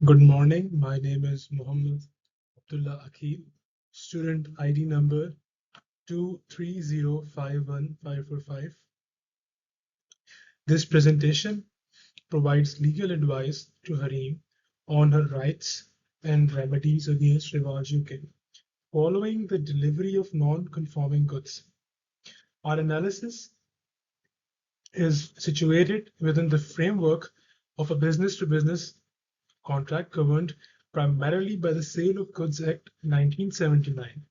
Good morning. My name is Mohammed Abdullah Akil, student ID number 230515545. This presentation provides legal advice to Harim on her rights and remedies against Rivaj UK following the delivery of non-conforming goods. Our analysis is situated within the framework of a business-to-business contract governed primarily by the Sale of Goods Act 1979.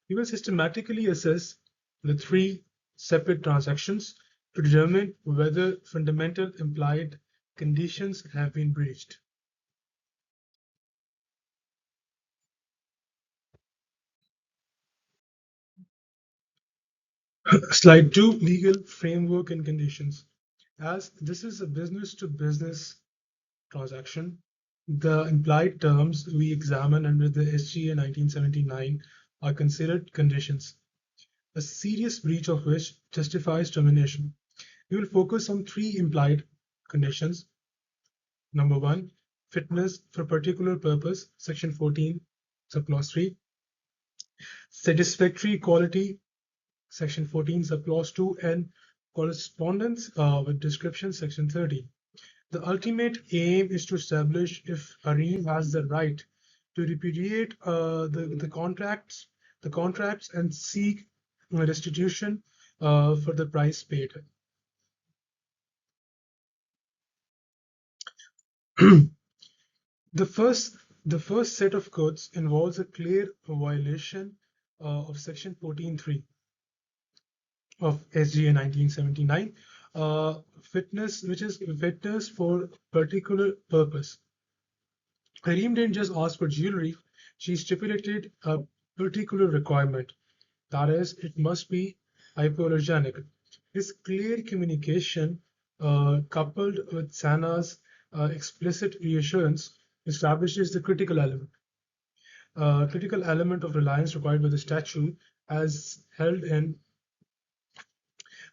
We will systematically assess the three separate transactions to determine whether fundamental implied conditions have been breached. Slide 2, legal framework and conditions. As this is a business-to-business transaction, the implied terms we examine under the SGA 1979 are considered conditions, a serious breach of which justifies termination. We will focus on three implied conditions. Number one, fitness for particular purpose, section 14, subclause 3. Satisfactory quality, section 14, subclause 2, and correspondence with description, section 30. The ultimate aim is to establish if Harim has the right to repudiate the contracts and seek restitution for the price paid. The first set of codes involves a clear violation of section 14.3 of SGA 1979, which is fitness for particular purpose. Harim didn't just ask for jewelry, she stipulated a particular requirement. That is, it must be hypoallergenic. This clear communication, coupled with Sana's explicit reassurance, establishes the critical element of reliance required by the statute as held in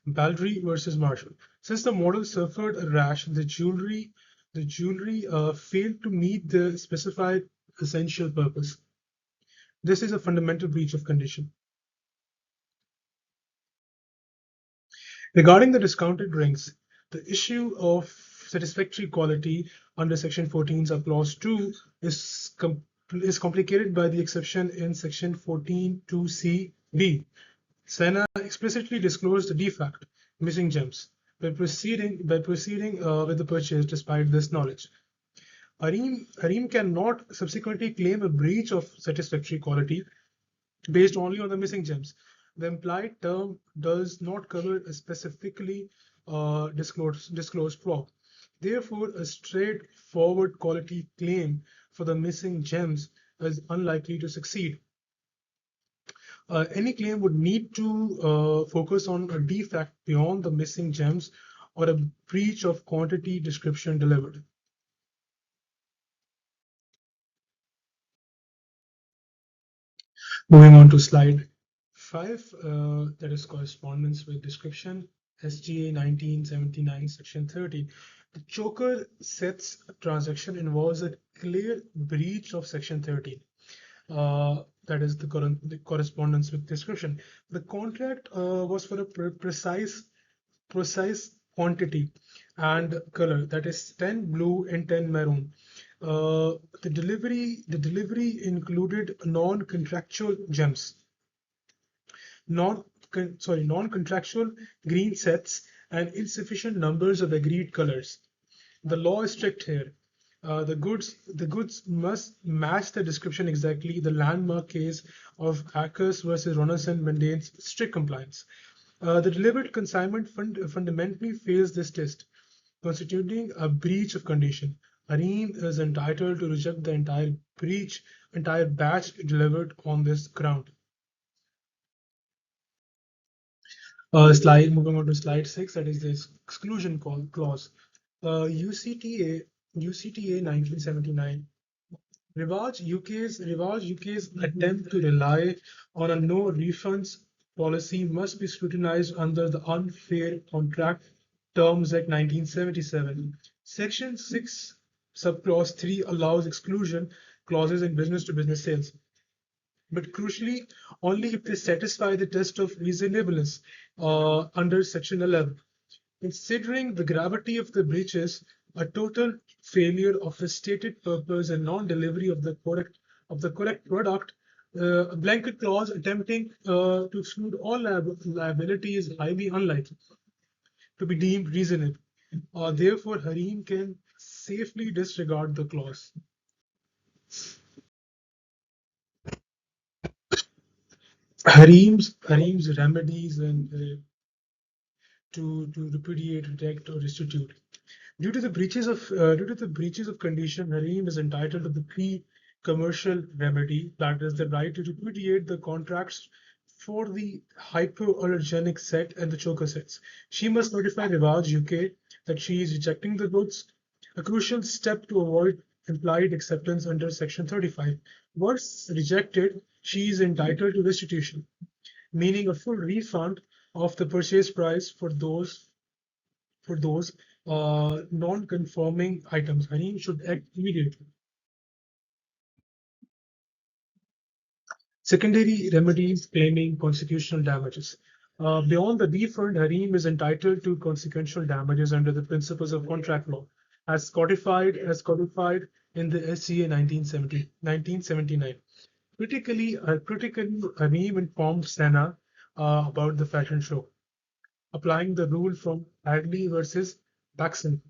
Baldry versus Marshall. Since the model suffered a rash, the jewelry failed to meet the specified essential purpose. This is a fundamental breach of condition. Regarding the discounted rings, the issue of satisfactory quality under section 14 subclause 2 is complicated by the exception in section 14(2)(c)(b). Sana explicitly disclosed the defect, missing gems, by proceeding with the purchase despite this knowledge. Harim cannot subsequently claim a breach of satisfactory quality based only on the missing gems. The implied term does not cover a specifically disclosed flaw. Therefore, a straightforward quality claim for the missing gems is unlikely to succeed. Any claim would need to focus on a defect beyond the missing gems or a breach of quantity description delivered. Moving on to slide 5, that is correspondence with description, SGA 1979, section 30. The choker sets transaction involves a clear breach of section 30. That is the correspondence with description. The contract was for a precise quantity and color, that is 10 blue and 10 maroon. The delivery included non-contractual gems, non-contractual green sets, and insufficient numbers of agreed colors. The law is strict here. The goods must match the description exactly. The landmark case of Akers versus Ronaldson maintains strict compliance. The delivered consignment fundamentally fails this test, constituting a breach of condition. Harim is entitled to reject the entire batch delivered on this ground. Moving on to slide 6, that is the exclusion clause. UCTA 1979. Rivaj UK's attempt to rely on a no refunds policy must be scrutinized under the Unfair Contract Terms Act 1977. Section 6 Subclause 3 allows exclusion clauses in business-to-business sales, but crucially, only if they satisfy the test of reasonableness under Section 11. Considering the gravity of the breaches, a total failure of the stated purpose and non-delivery of the correct product, a blanket clause attempting to exclude all liability is highly unlikely to be deemed reasonable. Therefore, Harim can safely disregard the clause. Harim's remedies and to repudiate, reject, or restitute. Due to the breaches of condition, Harim is entitled to the pre-commercial remedy, that is the right to repudiate the contracts for the hypoallergenic set and the choker sets. She must notify Rivaj UK that she is rejecting the goods, a crucial step to avoid implied acceptance under Section 35. Once rejected, she is entitled to restitution, meaning a full refund of the purchase price for those non-conforming items. Harim should act immediately. Secondary remedies claiming consequential damages. Beyond the refund, Harim is entitled to consequential damages under the principles of contract law, as codified in the SCA 1979. Critically, Harim informed Sena about the fashion show, applying the rule from Hadley versus Paxson.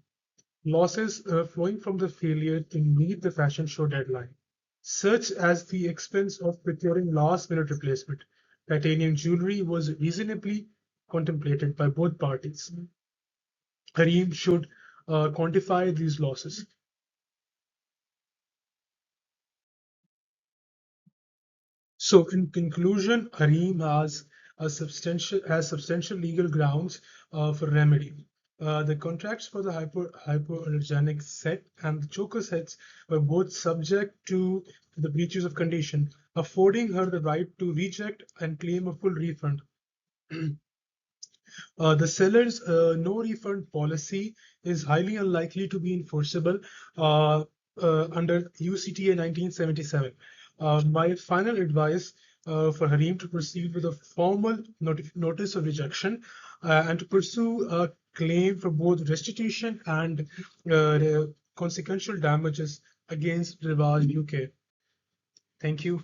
Losses flowing from the failure to meet the fashion show deadline, such as the expense of procuring last-minute replacement titanium jewelry, was reasonably contemplated by both parties. Harim should quantify these losses. So, in conclusion, Harim has substantial legal grounds for remedy. The contracts for the hypoallergenic set and the choker sets were both subject to the breaches of condition, affording her the right to reject and claim a full refund. The seller's no refund policy is highly unlikely to be enforceable under UCTA 1977. My final advice for Harim to proceed with a formal notice of rejection and to pursue a claim for both restitution and consequential damages against Rival UK. Thank you.